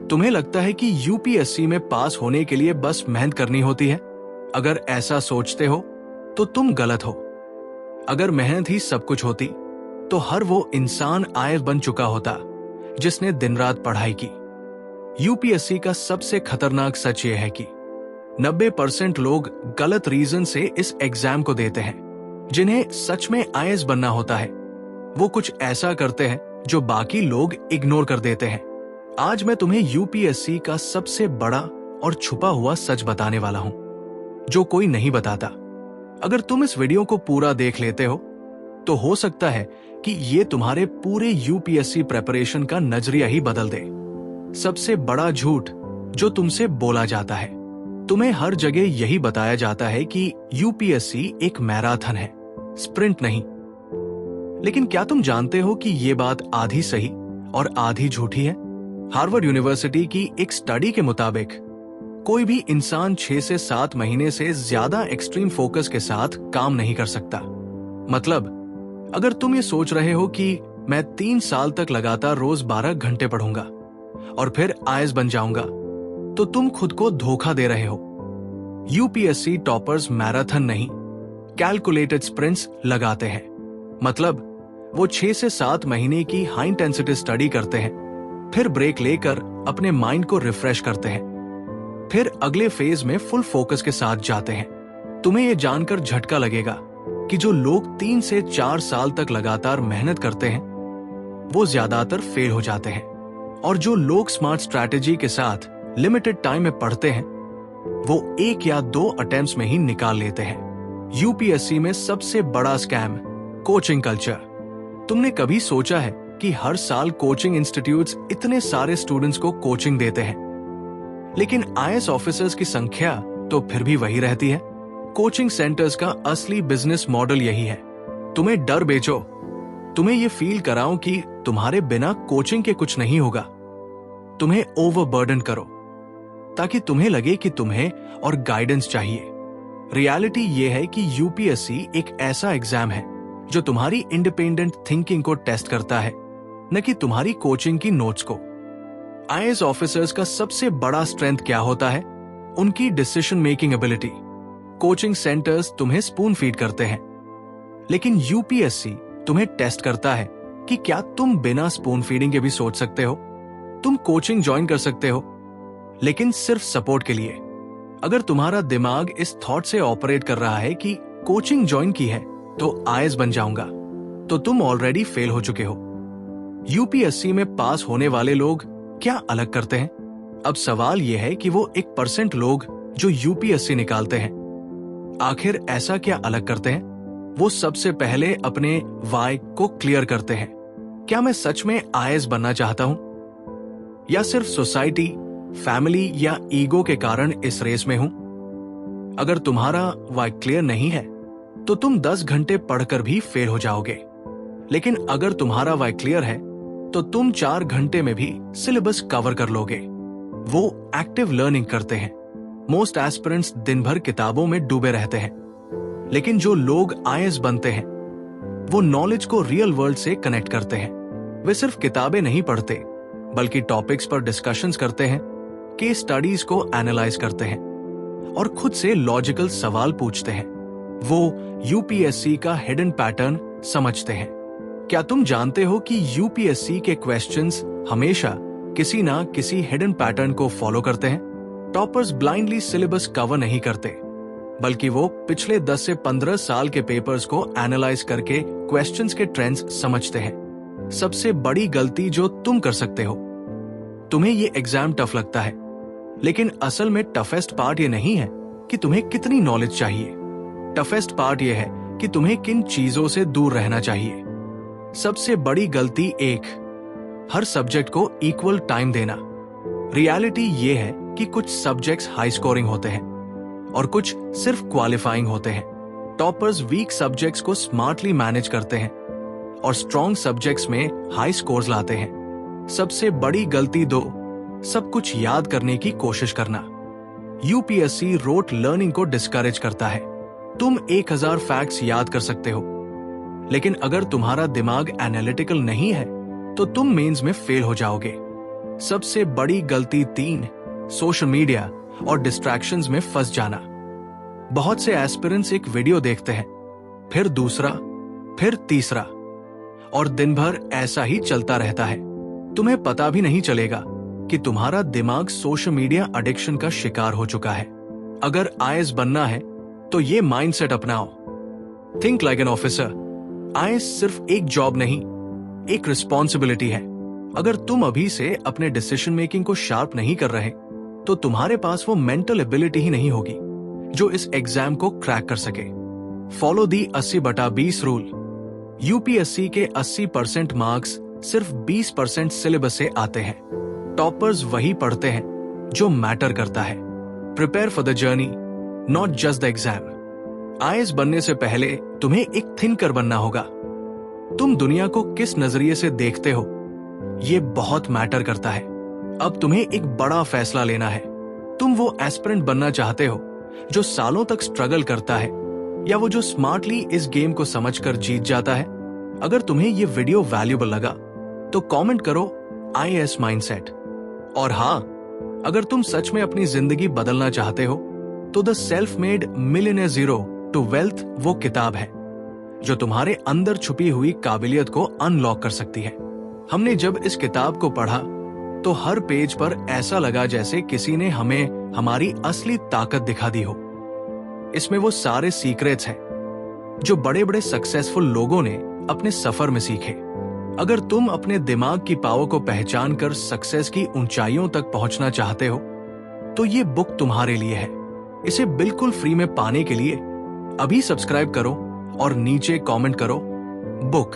तुम्हें लगता है कि यूपीएससी में पास होने के लिए बस मेहनत करनी होती है? अगर ऐसा सोचते हो तो तुम गलत हो। अगर मेहनत ही सब कुछ होती तो हर वो इंसान आईएएस बन चुका होता जिसने दिन रात पढ़ाई की। यूपीएससी का सबसे खतरनाक सच ये है कि 90% लोग गलत रीजन से इस एग्जाम को देते हैं। जिन्हें सच में आईएएस बनना होता है वो कुछ ऐसा करते हैं जो बाकी लोग इग्नोर कर देते हैं। आज मैं तुम्हें यूपीएससी का सबसे बड़ा और छुपा हुआ सच बताने वाला हूं जो कोई नहीं बताता। अगर तुम इस वीडियो को पूरा देख लेते हो तो हो सकता है कि ये तुम्हारे पूरे यूपीएससी प्रिपरेशन का नजरिया ही बदल दे। सबसे बड़ा झूठ जो तुमसे बोला जाता है, तुम्हें हर जगह यही बताया जाता है कि यूपीएससी एक मैराथन है, स्प्रिंट नहीं। लेकिन क्या तुम जानते हो कि ये बात आधी सही और आधी झूठी है? हार्वर्ड यूनिवर्सिटी की एक स्टडी के मुताबिक कोई भी इंसान 6 से 7 महीने से ज्यादा एक्सट्रीम फोकस के साथ काम नहीं कर सकता। मतलब अगर तुम ये सोच रहे हो कि मैं 3 साल तक लगातार रोज 12 घंटे पढ़ूंगा और फिर आईएएस बन जाऊंगा तो तुम खुद को धोखा दे रहे हो। यूपीएससी टॉपर्स मैराथन नहीं, कैलकुलेटेड स्प्रिंट्स लगाते हैं। मतलब वो 6 से 7 महीने की हाई इंटेंसिटी स्टडी करते हैं, फिर ब्रेक लेकर अपने माइंड को रिफ्रेश करते हैं, फिर अगले फेज में फुल फोकस के साथ जाते हैं। तुम्हें यह जानकर झटका लगेगा कि जो लोग 3 से 4 साल तक लगातार मेहनत करते हैं वो ज्यादातर फेल हो जाते हैं, और जो लोग स्मार्ट स्ट्रैटेजी के साथ लिमिटेड टाइम में पढ़ते हैं वो 1 या 2 अटेम्प्ट्स में ही निकाल लेते हैं। यूपीएससी में सबसे बड़ा स्कैम कोचिंग कल्चर। तुमने कभी सोचा है कि हर साल कोचिंग इंस्टीट्यूट्स इतने सारे स्टूडेंट्स को कोचिंग देते हैं, लेकिन आईएएस ऑफिसर्स की संख्या तो फिर भी वही रहती है। कोचिंग सेंटर्स का असली बिजनेस मॉडल यही है, तुम्हें डर बेचो, तुम्हें ये फील कराओ कि तुम्हारे बिना कोचिंग के कुछ नहीं होगा, तुम्हें ओवरबर्डन करो ताकि तुम्हें लगे कि तुम्हें और गाइडेंस चाहिए। रियलिटी ये है कि यूपीएससी एक ऐसा एग्जाम है जो तुम्हारी इंडिपेंडेंट थिंकिंग को टेस्ट करता है, न कि तुम्हारी कोचिंग की नोट्स को। आईएएस ऑफिसर्स का सबसे बड़ा स्ट्रेंथ क्या होता है? उनकी decision making ability. Coaching centres तुम्हें स्पून फीड करते हैं, लेकिन यूपीएससी तुम्हें टेस्ट करता है कि क्या तुम बिना स्पून फीडिंग के भी सोच सकते हो। तुम कोचिंग ज्वाइन कर सकते हो, लेकिन सिर्फ सपोर्ट के लिए। अगर तुम्हारा दिमाग इस थॉट से ऑपरेट कर रहा है कि कोचिंग ज्वाइन की है तो आईएएस बन जाऊंगा, तो तुम ऑलरेडी फेल हो चुके हो। यूपीएससी में पास होने वाले लोग क्या अलग करते हैं? अब सवाल यह है कि वो 1% लोग जो यूपीएससी निकालते हैं, आखिर ऐसा क्या अलग करते हैं? वो सबसे पहले अपने वाई को क्लियर करते हैं। क्या मैं सच में आईएएस बनना चाहता हूं, या सिर्फ सोसाइटी, फैमिली या ईगो के कारण इस रेस में हूं? अगर तुम्हारा वाई क्लियर नहीं है तो तुम 10 घंटे पढ़कर भी फेल हो जाओगे, लेकिन अगर तुम्हारा वाई क्लियर है तो तुम 4 घंटे में भी सिलेबस कवर कर लोगे। वो एक्टिव लर्निंग करते हैं। मोस्ट एस्पिरेंट्स दिन भर किताबों में डूबे रहते हैं, लेकिन जो लोग आईएएस बनते हैं वो नॉलेज को रियल वर्ल्ड से कनेक्ट करते हैं। वे सिर्फ किताबें नहीं पढ़ते, बल्कि टॉपिक्स पर डिस्कशंस करते हैं, केस स्टडीज को एनालाइज करते हैं और खुद से लॉजिकल सवाल पूछते हैं। वो यूपीएससी का हिडन पैटर्न समझते हैं। क्या तुम जानते हो कि यूपीएससी के क्वेश्चंस हमेशा किसी ना किसी हिडन पैटर्न को फॉलो करते हैं? टॉपर्स ब्लाइंडली सिलेबस कवर नहीं करते, बल्कि वो पिछले 10 से 15 साल के पेपर्स को एनालाइज करके क्वेश्चंस के ट्रेंड्स समझते हैं। सबसे बड़ी गलती जो तुम कर सकते हो, तुम्हें ये एग्जाम टफ लगता है, लेकिन असल में टफेस्ट पार्ट ये नहीं है कि तुम्हें कितनी नॉलेज चाहिए। टफेस्ट पार्ट ये है कि तुम्हें किन चीजों से दूर रहना चाहिए। सबसे बड़ी गलती 1, हर सब्जेक्ट को इक्वल टाइम देना। रियलिटी ये है कि कुछ सब्जेक्ट्स हाई स्कोरिंग होते हैं और कुछ सिर्फ क्वालिफाइंग होते हैं। टॉपर्स वीक सब्जेक्ट्स को स्मार्टली मैनेज करते हैं और स्ट्रॉन्ग सब्जेक्ट्स में हाई स्कोर्स लाते हैं। सबसे बड़ी गलती 2, सब कुछ याद करने की कोशिश करना। यूपीएससी रोट लर्निंग को डिस्करेज करता है। तुम 1000 फैक्ट्स याद कर सकते हो, लेकिन अगर तुम्हारा दिमाग एनालिटिकल नहीं है तो तुम मेंस में फेल हो जाओगे। सबसे बड़ी गलती 3, सोशल मीडिया और डिस्ट्रैक्शंस में फंस जाना। बहुत से एस्पिरेंट्स एक वीडियो देखते हैं, फिर दूसरा, फिर तीसरा, और दिन भर ऐसा ही चलता रहता है। तुम्हें पता भी नहीं चलेगा कि तुम्हारा दिमाग सोशल मीडिया एडिक्शन का शिकार हो चुका है। अगर आईएएस बनना है तो ये माइंडसेट अपनाओ। Think like an officer. IAS सिर्फ एक जॉब नहीं, एक रिस्पॉन्सिबिलिटी है। अगर तुम अभी से अपने डिसीजन मेकिंग को शार्प नहीं कर रहे तो तुम्हारे पास वो मेंटल एबिलिटी ही नहीं होगी जो इस एग्जाम को क्रैक कर सके। Follow the 80/20 rule. यूपीएससी के 80% मार्क्स सिर्फ 20% सिलेबस से आते हैं। टॉपर्स वही पढ़ते हैं जो मैटर करता है। Prepare for the journey, not just the exam. IAS बनने से पहले तुम्हें एक थिंकर बनना होगा। तुम दुनिया को किस नजरिए से देखते हो ये बहुत मैटर करता है। अब तुम्हें एक बड़ा फैसला लेना है। तुम वो एस्पिरेंट बनना चाहते हो जो सालों तक स्ट्रगल करता है, या वो जो स्मार्टली इस गेम को समझकर जीत जाता है? अगर तुम्हें ये वीडियो वैल्यूएबल लगा तो कमेंट करो आईएएस माइंडसेट। और हाँ, अगर तुम सच में अपनी जिंदगी बदलना चाहते हो तो the self made millionaire zero to wealth वो किताब है जो तुम्हारे अंदर छुपी हुई काबिलियत को अनलॉक कर सकती है। हमने जब इस किताब को पढ़ा तो हर पेज पर ऐसा लगा जैसे किसी ने हमें हमारी असली ताकत दिखा दी हो। इसमें वो सारे सीक्रेट्स हैं जो बड़े बड़े सक्सेसफुल लोगों ने अपने सफर में सीखे। अगर तुम अपने दिमाग की पावर को पहचान कर सक्सेस की ऊंचाइयों तक पहुंचना चाहते हो तो ये बुक तुम्हारे लिए है। इसे बिल्कुल फ्री में पाने के लिए अभी सब्सक्राइब करो और नीचे कमेंट करो बुक।